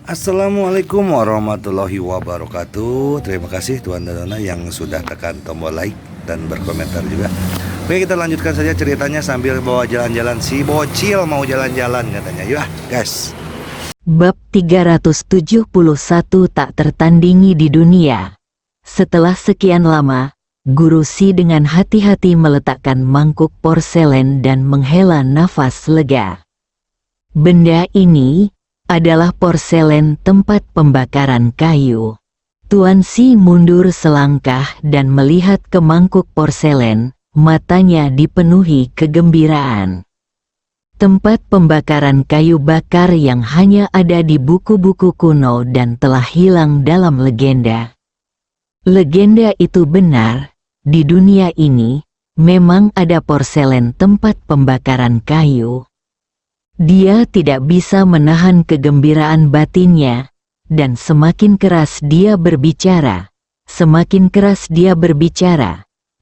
Assalamualaikum warahmatullahi wabarakatuh. Terima kasih Tuan dan Nona yang sudah tekan tombol like dan berkomentar juga. Oke, kita lanjutkan saja ceritanya sambil bawa jalan-jalan. Si bocil mau jalan-jalan katanya. Yuk guys. Bab 371 tak tertandingi di dunia. Setelah sekian lama, Guru Si dengan hati-hati meletakkan mangkuk porselen dan menghela nafas lega. Benda ini adalah porselen tempat pembakaran kayu. Tuan Si mundur selangkah dan melihat ke mangkuk porselen, matanya dipenuhi kegembiraan. Tempat pembakaran kayu bakar yang hanya ada di buku-buku kuno dan telah hilang dalam legenda. Legenda itu benar, di dunia ini memang ada porselen tempat pembakaran kayu. Dia tidak bisa menahan kegembiraan batinnya, dan semakin keras dia berbicara,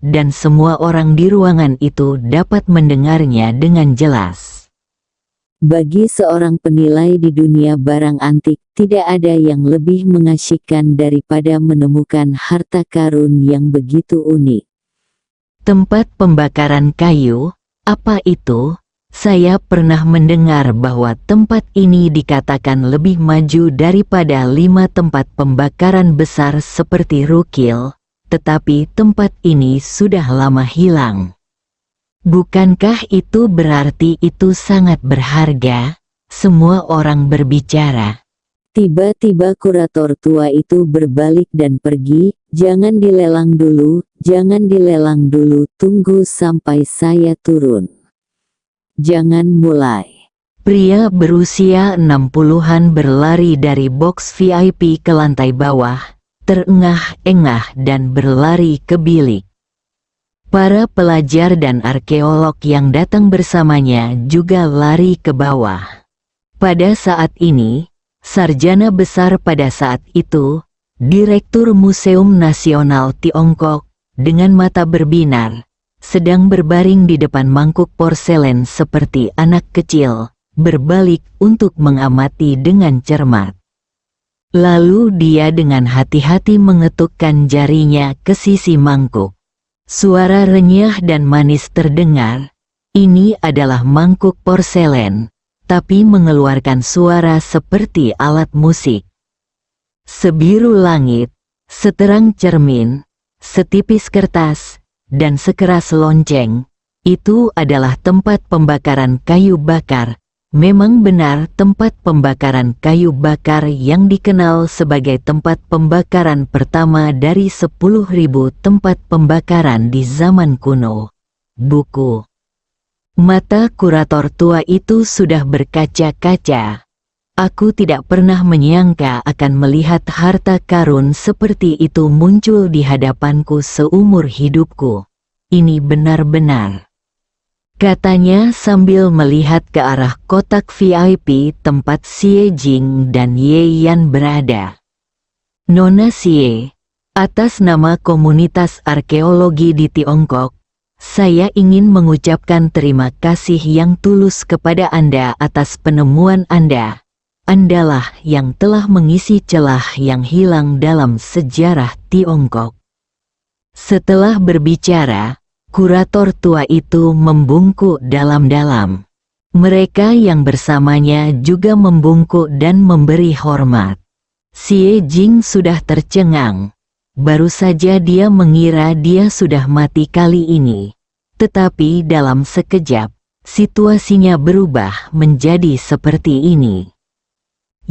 dan semua orang di ruangan itu dapat mendengarnya dengan jelas. Bagi seorang penilai di dunia barang antik, tidak ada yang lebih mengasyikkan daripada menemukan harta karun yang begitu unik. Tempat pembakaran kayu, apa itu? Saya pernah mendengar bahwa tempat ini dikatakan lebih maju daripada 5 tempat pembakaran besar seperti Rukil, tetapi tempat ini sudah lama hilang. Bukankah itu berarti itu sangat berharga? Semua orang berbicara. Tiba-tiba kurator tua itu berbalik dan pergi. Jangan dilelang dulu, tunggu sampai saya turun. Jangan mulai. Pria berusia 60-an berlari dari box VIP ke lantai bawah, terengah-engah dan berlari ke bilik. Para pelajar dan arkeolog yang datang bersamanya juga lari ke bawah. Pada saat ini, sarjana besar pada saat itu, Direktur Museum Nasional Tiongkok, dengan mata berbinar, sedang berbaring di depan mangkuk porselen seperti anak kecil, berbalik untuk mengamati dengan cermat. Lalu dia dengan hati-hati mengetukkan jarinya ke sisi mangkuk. Suara renyah dan manis terdengar. Ini adalah mangkuk porselen, tapi mengeluarkan suara seperti alat musik. Sebiru langit, seterang cermin, setipis kertas, dan sekeras lonceng, itu adalah tempat pembakaran kayu bakar. Memang benar tempat pembakaran kayu bakar yang dikenal sebagai tempat pembakaran pertama dari 10.000 tempat pembakaran di zaman kuno. Buku. Mata kurator tua itu sudah berkaca-kaca. Aku tidak pernah menyangka akan melihat harta karun seperti itu muncul di hadapanku seumur hidupku. Ini benar-benar, katanya sambil melihat ke arah kotak VIP tempat Xie Jing dan Ye Yan berada. Nona Xie, atas nama komunitas arkeologi di Tiongkok, saya ingin mengucapkan terima kasih yang tulus kepada Anda atas penemuan Anda. Andalah yang telah mengisi celah yang hilang dalam sejarah Tiongkok. Setelah berbicara, kurator tua itu membungkuk dalam-dalam. Mereka yang bersamanya juga membungkuk dan memberi hormat. Xie Jing sudah tercengang. Baru saja dia mengira dia sudah mati kali ini. Tetapi dalam sekejap, situasinya berubah menjadi seperti ini.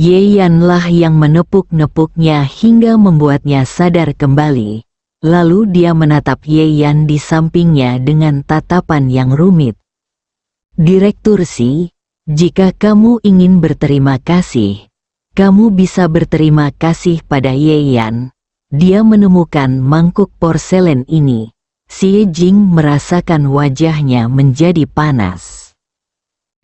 Ye Yan lah yang menepuk-nepuknya hingga membuatnya sadar kembali. Lalu dia menatap Ye Yan di sampingnya dengan tatapan yang rumit. Direktur Si, jika kamu ingin berterima kasih, kamu bisa berterima kasih pada Ye Yan. Dia menemukan mangkuk porselen ini. Xie Jing merasakan wajahnya menjadi panas.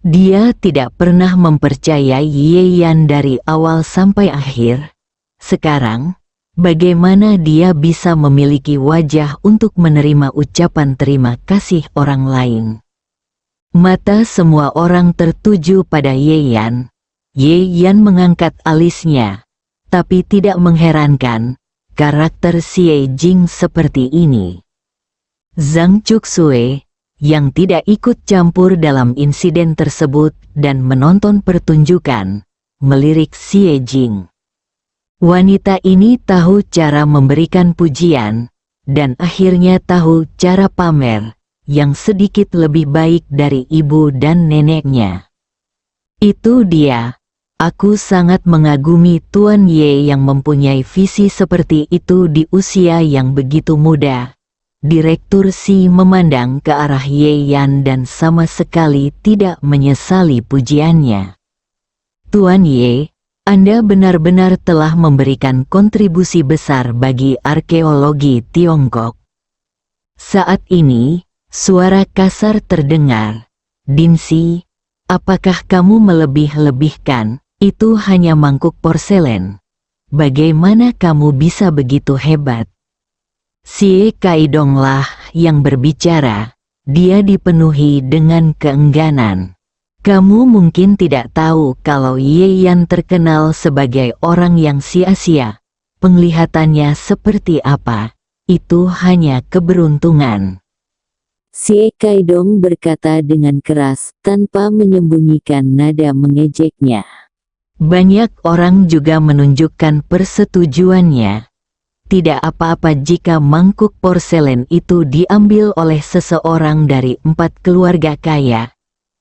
Dia tidak pernah mempercayai Ye Yan dari awal sampai akhir. Sekarang, bagaimana dia bisa memiliki wajah untuk menerima ucapan terima kasih orang lain? Mata semua orang tertuju pada Ye Yan. Ye Yan mengangkat alisnya. Tapi tidak mengherankan, karakter Xie Jing seperti ini. Zhang Chuxue, yang tidak ikut campur dalam insiden tersebut dan menonton pertunjukan, melirik Xie Jing. Wanita ini tahu cara memberikan pujian, dan akhirnya tahu cara pamer, yang sedikit lebih baik dari ibu dan neneknya. Itu dia. Aku sangat mengagumi Tuan Ye yang mempunyai visi seperti itu di usia yang begitu muda. Direktur Xi memandang ke arah Ye Yan dan sama sekali tidak menyesali pujiannya. Tuan Ye, Anda benar-benar telah memberikan kontribusi besar bagi arkeologi Tiongkok. Saat ini, suara kasar terdengar. Dinsi, apakah kamu melebih-lebihkan? Itu hanya mangkuk porselen. Bagaimana kamu bisa begitu hebat? Xie Kaidonglah yang berbicara. Dia dipenuhi dengan keengganan. Kamu mungkin tidak tahu kalau Ye Yan terkenal sebagai orang yang sia-sia. Penglihatannya seperti apa? Itu hanya keberuntungan. Xie Kaidong berkata dengan keras tanpa menyembunyikan nada mengejeknya. Banyak orang juga menunjukkan persetujuannya. Tidak apa-apa jika mangkuk porselen itu diambil oleh seseorang dari 4 keluarga kaya.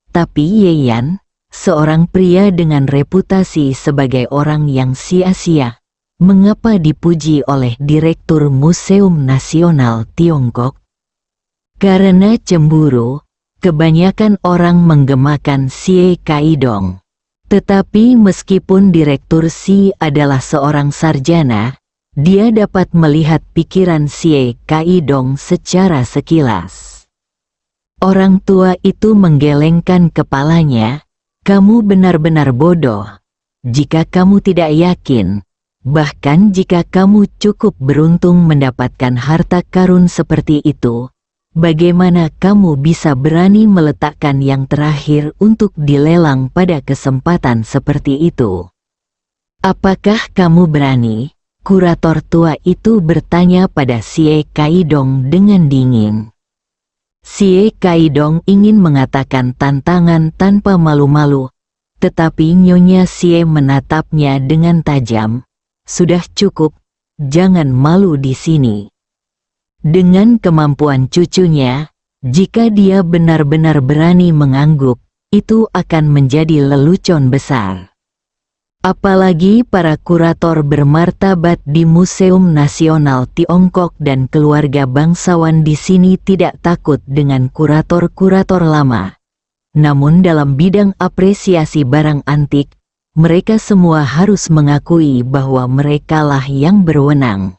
Tapi Ye Yan, seorang pria dengan reputasi sebagai orang yang sia-sia, mengapa dipuji oleh Direktur Museum Nasional Tiongkok? Karena cemburu, kebanyakan orang menggemakan Xie Kaidong. Tetapi meskipun Direktur Xi adalah seorang sarjana, dia dapat melihat pikiran Xie Kaidong secara sekilas. Orang tua itu menggelengkan kepalanya. Kamu benar-benar bodoh. Jika kamu tidak yakin, bahkan jika kamu cukup beruntung mendapatkan harta karun seperti itu, bagaimana kamu bisa berani meletakkan yang terakhir untuk dilelang pada kesempatan seperti itu? Apakah kamu berani? Kurator tua itu bertanya pada Xie Kaidong dengan dingin. Xie Kaidong ingin mengatakan tantangan tanpa malu-malu, tetapi Nyonya Xie menatapnya dengan tajam. Sudah cukup, jangan malu di sini. Dengan kemampuan cucunya, jika dia benar-benar berani mengangguk, itu akan menjadi lelucon besar. Apalagi para kurator bermartabat di Museum Nasional Tiongkok dan keluarga bangsawan di sini tidak takut dengan kurator-kurator lama. Namun dalam bidang apresiasi barang antik, mereka semua harus mengakui bahwa merekalah yang berwenang.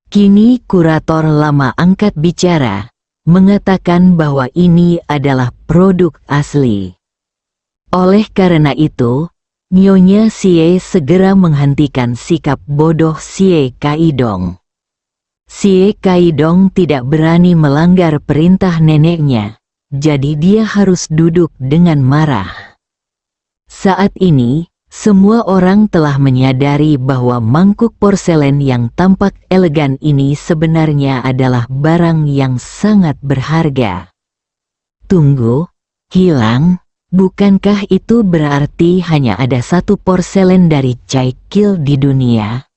Kini kurator lama angkat bicara, mengatakan bahwa ini adalah produk asli. Oleh karena itu, Nyonya Xie segera menghentikan sikap bodoh Xie Kaidong. Xie Kaidong tidak berani melanggar perintah neneknya, jadi dia harus duduk dengan marah. Saat ini, semua orang telah menyadari bahwa mangkuk porselen yang tampak elegan ini sebenarnya adalah barang yang sangat berharga. Tunggu, hilang? Bukankah itu berarti hanya ada satu porselen dari Caikil di dunia?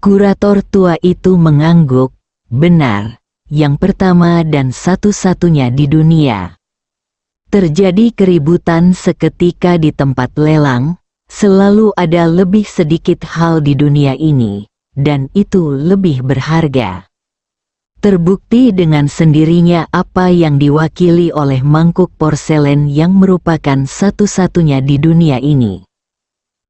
Kurator tua itu mengangguk. Benar, yang pertama dan satu-satunya di dunia. Terjadi keributan seketika di tempat lelang. Selalu ada lebih sedikit hal di dunia ini, dan itu lebih berharga. Terbukti dengan sendirinya apa yang diwakili oleh mangkuk porselen yang merupakan satu-satunya di dunia ini.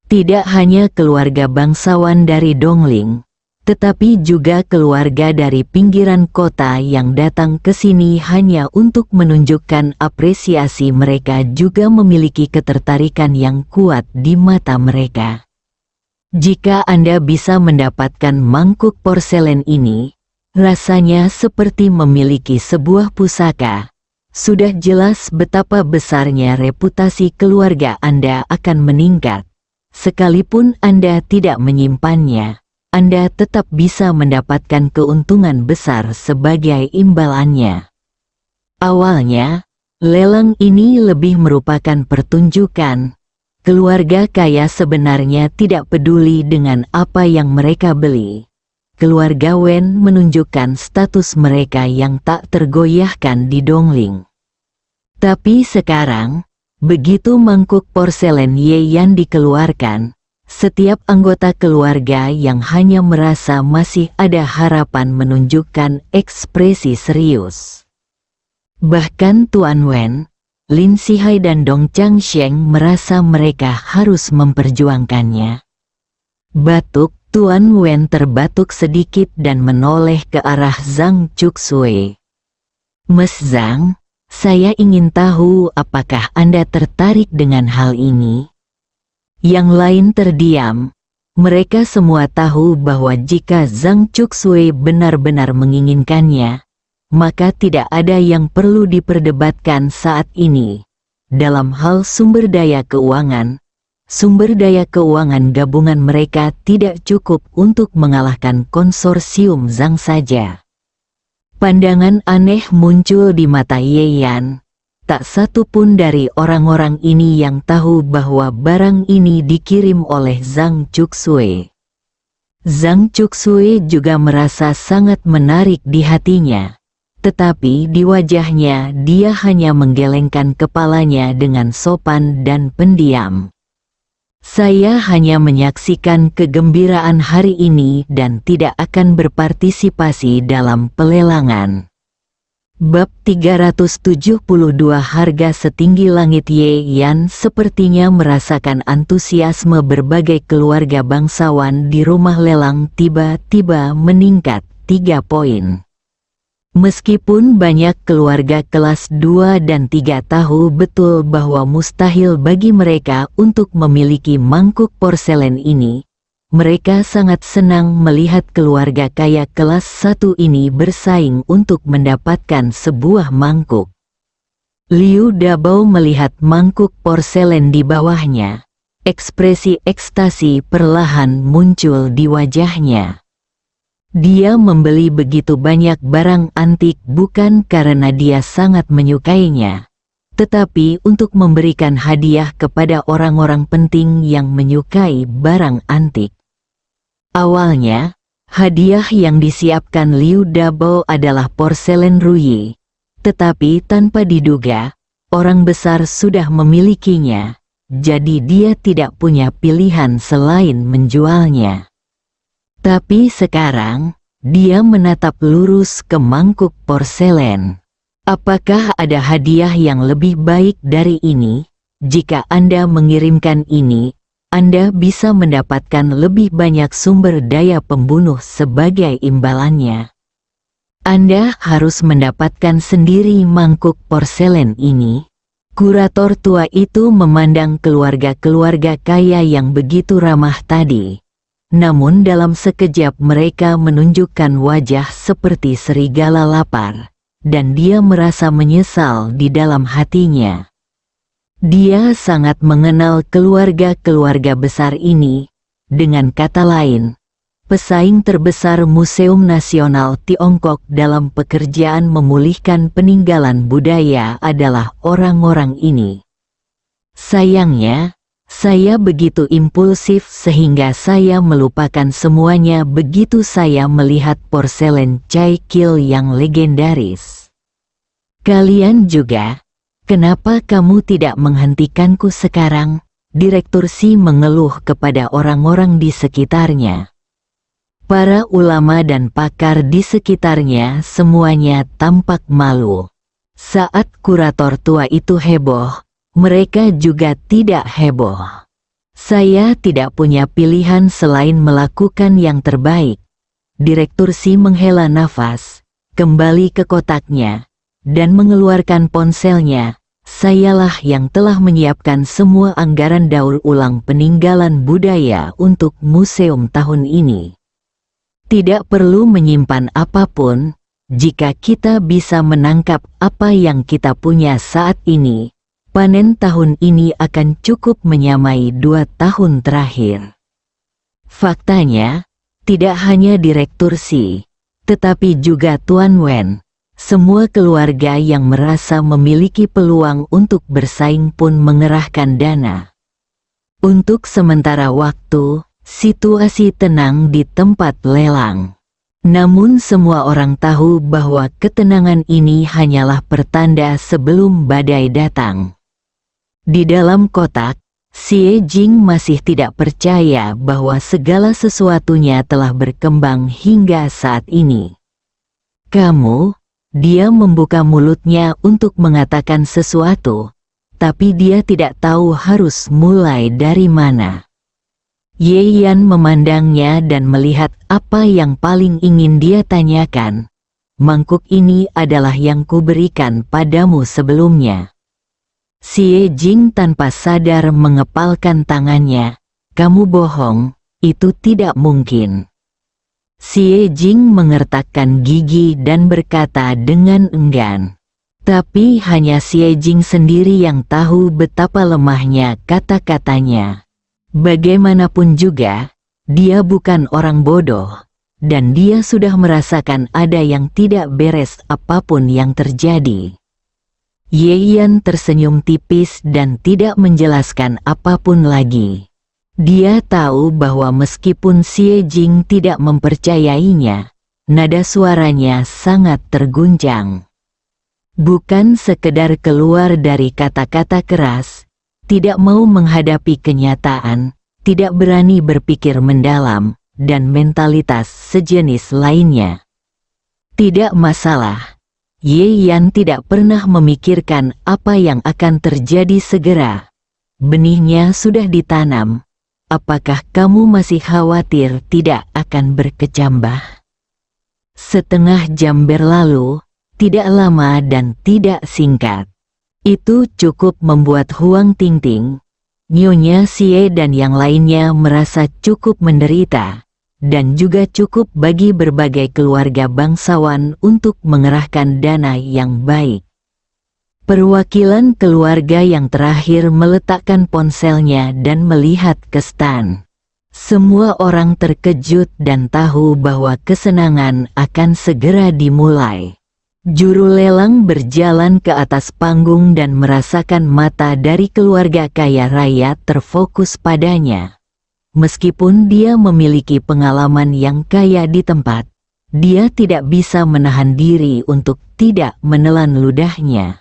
Tidak hanya keluarga bangsawan dari Dongling, tetapi juga keluarga dari pinggiran kota yang datang ke sini hanya untuk menunjukkan apresiasi mereka juga memiliki ketertarikan yang kuat di mata mereka. Jika Anda bisa mendapatkan mangkuk porselen ini, rasanya seperti memiliki sebuah pusaka, Sudah jelas betapa besarnya reputasi keluarga Anda akan meningkat. Sekalipun Anda tidak menyimpannya, Anda tetap bisa mendapatkan keuntungan besar sebagai imbalannya. Awalnya, lelang ini lebih merupakan pertunjukan. Keluarga kaya sebenarnya tidak peduli dengan apa yang mereka beli. Keluarga Wen menunjukkan status mereka yang tak tergoyahkan di Dongling. Tapi sekarang, begitu mangkuk porselen Ye Yan dikeluarkan, setiap anggota keluarga yang hanya merasa masih ada harapan menunjukkan ekspresi serius. Bahkan Tuan Wen, Lin Sihai dan Dong Changsheng merasa mereka harus memperjuangkannya. Batuk, Tuan Wen terbatuk sedikit dan menoleh ke arah Zhang Chuksui. Mes Zhang, saya ingin tahu apakah Anda tertarik dengan hal ini? Yang lain terdiam. Mereka semua tahu bahwa jika Zhang Chuksui benar-benar menginginkannya, maka tidak ada yang perlu diperdebatkan saat ini. Dalam hal sumber daya keuangan gabungan mereka tidak cukup untuk mengalahkan konsorsium Zhang saja. Pandangan aneh muncul di mata Ye Yan. Tak satu pun dari orang-orang ini yang tahu bahwa barang ini dikirim oleh Zhang Chuksui. Zhang Chuksui juga merasa sangat menarik di hatinya. Tetapi di wajahnya dia hanya menggelengkan kepalanya dengan sopan dan pendiam. Saya hanya menyaksikan kegembiraan hari ini dan tidak akan berpartisipasi dalam pelelangan. Bab 372 Harga Setinggi Langit. Ye Yan sepertinya merasakan antusiasme berbagai keluarga bangsawan di rumah lelang tiba-tiba meningkat 3 poin. Meskipun banyak keluarga kelas 2 dan 3 tahu betul bahwa mustahil bagi mereka untuk memiliki mangkuk porselen ini, mereka sangat senang melihat keluarga kaya kelas 1 ini bersaing untuk mendapatkan sebuah mangkuk. Liu Dabao melihat mangkuk porselen di bawahnya. Ekspresi ekstasi perlahan muncul di wajahnya. Dia membeli begitu banyak barang antik bukan karena dia sangat menyukainya, tetapi untuk memberikan hadiah kepada orang-orang penting yang menyukai barang antik. Awalnya, hadiah yang disiapkan Liu Dabao adalah porselen Ruyi, tetapi tanpa diduga, orang besar sudah memilikinya, jadi dia tidak punya pilihan selain menjualnya. Tapi sekarang, dia menatap lurus ke mangkuk porselen. Apakah ada hadiah yang lebih baik dari ini? Jika Anda mengirimkan ini, Anda bisa mendapatkan lebih banyak sumber daya pembunuh sebagai imbalannya. Anda harus mendapatkan sendiri mangkuk porselen ini. Kurator tua itu memandang keluarga-keluarga kaya yang begitu ramah tadi. Namun dalam sekejap mereka menunjukkan wajah seperti serigala lapar, dan dia merasa menyesal di dalam hatinya. Dia sangat mengenal keluarga-keluarga besar ini. Dengan kata lain, pesaing terbesar Museum Nasional Tiongkok dalam pekerjaan memulihkan peninggalan budaya adalah orang-orang ini. Sayangnya, saya begitu impulsif sehingga saya melupakan semuanya begitu saya melihat porselen Chai Kil yang legendaris. Kalian juga, kenapa kamu tidak menghentikanku sekarang? Direktur Xi mengeluh kepada orang-orang di sekitarnya. Para ulama dan pakar di sekitarnya semuanya tampak malu. Saat kurator tua itu heboh, mereka juga tidak heboh. Saya tidak punya pilihan selain melakukan yang terbaik. Direktur Xi menghela nafas, kembali ke kotaknya, dan mengeluarkan ponselnya. Sayalah yang telah menyiapkan semua anggaran daur ulang peninggalan budaya untuk museum tahun ini. Tidak perlu menyimpan apapun, Jika kita bisa menangkap apa yang kita punya saat ini, panen tahun ini akan cukup menyamai 2 tahun terakhir. Faktanya, tidak hanya Direktur Xi, tetapi juga Tuan Wen, semua keluarga yang merasa memiliki peluang untuk bersaing pun mengerahkan dana. Untuk sementara waktu, situasi tenang di tempat lelang. Namun semua orang tahu bahwa ketenangan ini hanyalah pertanda sebelum badai datang. Di dalam kotak, Xie Jing masih tidak percaya bahwa segala sesuatunya telah berkembang hingga saat ini. "Kamu?" Dia membuka mulutnya untuk mengatakan sesuatu, tapi dia tidak tahu harus mulai dari mana. Ye Yan memandangnya dan melihat apa yang paling ingin dia tanyakan. "Mangkuk ini adalah yang kuberikan padamu sebelumnya." Xie Jing tanpa sadar mengepalkan tangannya. "Kamu bohong, itu tidak mungkin." Xie Jing mengertakkan gigi dan berkata dengan enggan. Tapi hanya Xie Jing sendiri yang tahu betapa lemahnya kata-katanya. Bagaimanapun juga, dia bukan orang bodoh, dan dia sudah merasakan ada yang tidak beres apapun yang terjadi. Ye Yan tersenyum tipis dan tidak menjelaskan apapun lagi. Dia tahu bahwa meskipun Xie Jing tidak mempercayainya, nada suaranya sangat terguncang. Bukan sekedar keluar dari kata-kata keras, tidak mau menghadapi kenyataan, tidak berani berpikir mendalam, dan mentalitas sejenis lainnya. Tidak masalah. Ye Yan tidak pernah memikirkan apa yang akan terjadi segera. Benihnya sudah ditanam. Apakah kamu masih khawatir tidak akan berkecambah? Setengah jam berlalu, tidak lama dan tidak singkat. Itu cukup membuat Huang Tingting, Nyonya Xie dan yang lainnya merasa cukup menderita, dan juga cukup bagi berbagai keluarga bangsawan untuk mengerahkan dana yang baik. Perwakilan keluarga yang terakhir meletakkan ponselnya dan melihat ke stan. Semua orang terkejut dan tahu bahwa kesenangan akan segera dimulai. Juru lelang berjalan ke atas panggung dan merasakan mata dari keluarga kaya raya terfokus padanya. Meskipun dia memiliki pengalaman yang kaya di tempat, dia tidak bisa menahan diri untuk tidak menelan ludahnya.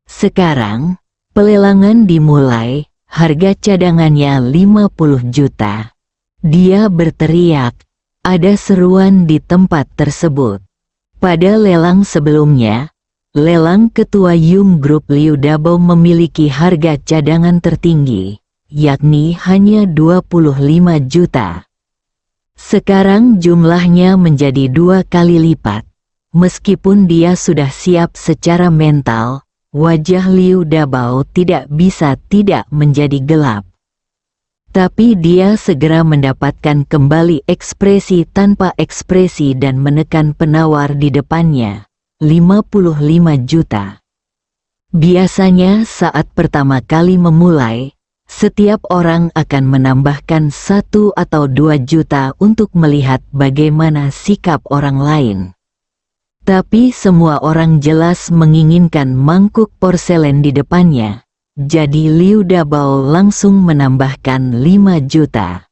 Sekarang, pelelangan dimulai, harga cadangannya 50 juta. Dia berteriak, ada seruan di tempat tersebut. Pada lelang sebelumnya, lelang ketua Yung Group Liu Dabo memiliki harga cadangan tertinggi, yakni hanya 25 juta. Sekarang jumlahnya menjadi 2 kali lipat. Meskipun dia sudah siap secara mental, wajah Liu Dabo tidak bisa tidak menjadi gelap. Tapi dia segera mendapatkan kembali ekspresi tanpa ekspresi dan menekan penawar di depannya, 55 juta. Biasanya saat pertama kali memulai, setiap orang akan menambahkan 1 atau 2 juta untuk melihat bagaimana sikap orang lain. Tapi semua orang jelas menginginkan mangkuk porselen di depannya. Jadi Liu Dabo langsung menambahkan 5 juta.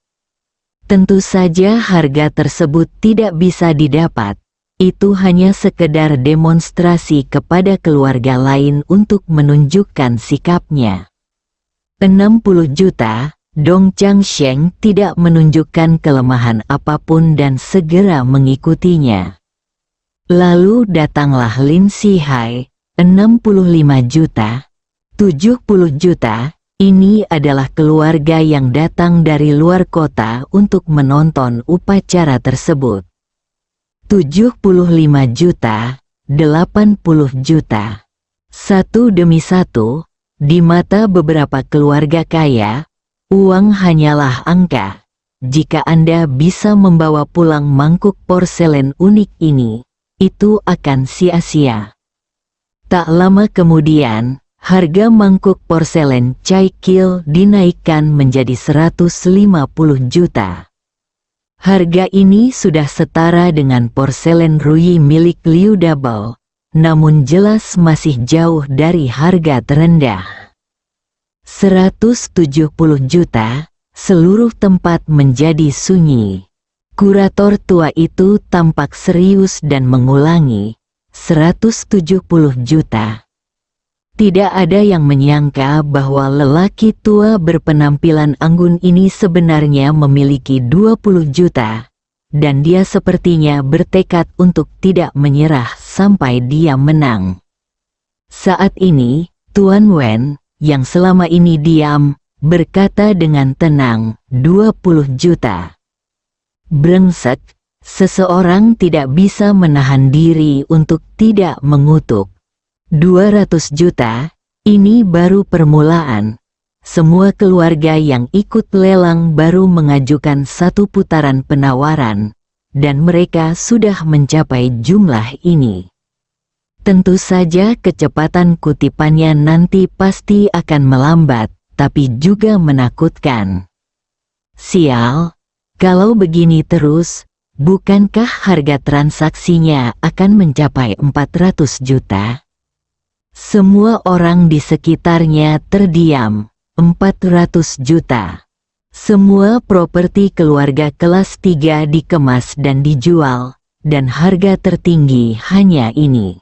Tentu saja harga tersebut tidak bisa didapat. Itu hanya sekedar demonstrasi kepada keluarga lain untuk menunjukkan sikapnya. 60 juta, Dong Changsheng tidak menunjukkan kelemahan apapun dan segera mengikutinya. Lalu datanglah Lin Sihai, 65 juta. 70 juta, ini adalah keluarga yang datang dari luar kota untuk menonton upacara tersebut. 75 juta, 80 juta. Satu demi satu, di mata beberapa keluarga kaya, uang hanyalah angka. Jika Anda bisa membawa pulang mangkuk porselen unik ini, itu akan sia-sia. Tak lama kemudian, harga mangkuk porselen Chai Kil dinaikkan menjadi 150 juta. Harga ini sudah setara dengan porselen Ruyi milik Liu Dabao, namun jelas masih jauh dari harga terendah. 170 juta, seluruh tempat menjadi sunyi. Kurator tua itu tampak serius dan mengulangi, 170 juta. Tidak ada yang menyangka bahwa lelaki tua berpenampilan anggun ini sebenarnya memiliki 20 juta, dan dia sepertinya bertekad untuk tidak menyerah sampai dia menang. Saat ini, Tuan Wen, yang selama ini diam, berkata dengan tenang, 20 juta. Brengsek, seseorang tidak bisa menahan diri untuk tidak mengutuk. 200 juta, ini baru permulaan. Semua keluarga yang ikut lelang baru mengajukan satu putaran penawaran, dan mereka sudah mencapai jumlah ini. Tentu saja kecepatan kutipannya nanti pasti akan melambat, tapi juga menakutkan. Sial, kalau begini terus, bukankah harga transaksinya akan mencapai 400 juta? Semua orang di sekitarnya terdiam. 400 juta. Semua properti keluarga kelas 3 dikemas dan dijual, dan harga tertinggi hanya ini.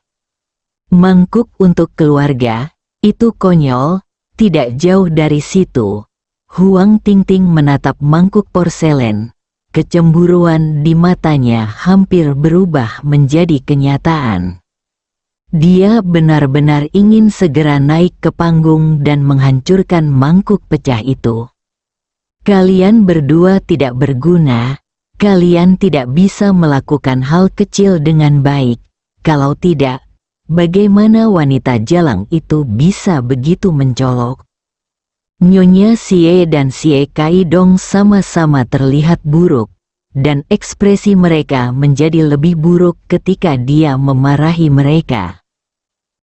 Mangkuk untuk keluarga, itu konyol, tidak jauh dari situ. Huang Tingting menatap mangkuk porselen. Kecemburuan di matanya hampir berubah menjadi kenyataan. Dia benar-benar ingin segera naik ke panggung dan menghancurkan mangkuk pecah itu. Kalian berdua tidak berguna, kalian tidak bisa melakukan hal kecil dengan baik. Kalau tidak, bagaimana wanita jalang itu bisa begitu mencolok? Nyonya Xie dan Xie Kaidong sama-sama terlihat buruk, dan ekspresi mereka menjadi lebih buruk ketika dia memarahi mereka.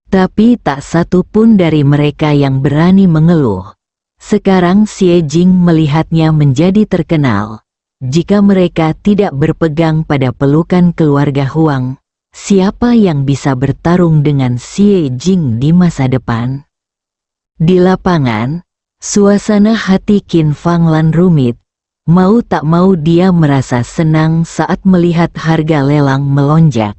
Tapi tak satu pun dari mereka yang berani mengeluh. Sekarang Xie Jing melihatnya menjadi terkenal. Jika mereka tidak berpegang pada pelukan keluarga Huang, siapa yang bisa bertarung dengan Xie Jing di masa depan? Di lapangan, suasana hati Qin Fanglan rumit. Mau tak mau dia merasa senang saat melihat harga lelang melonjak.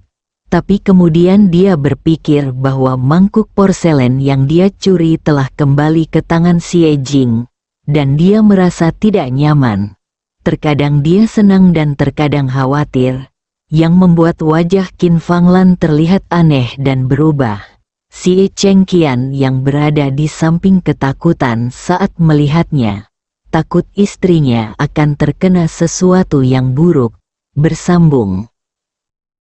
Tapi kemudian dia berpikir bahwa mangkuk porselen yang dia curi telah kembali ke tangan Xie Jing, dan dia merasa tidak nyaman. Terkadang dia senang dan terkadang khawatir, yang membuat wajah Qin Fanglan terlihat aneh dan berubah. Xie Chengqian yang berada di samping ketakutan saat melihatnya. Takut istrinya akan terkena sesuatu yang buruk, bersambung.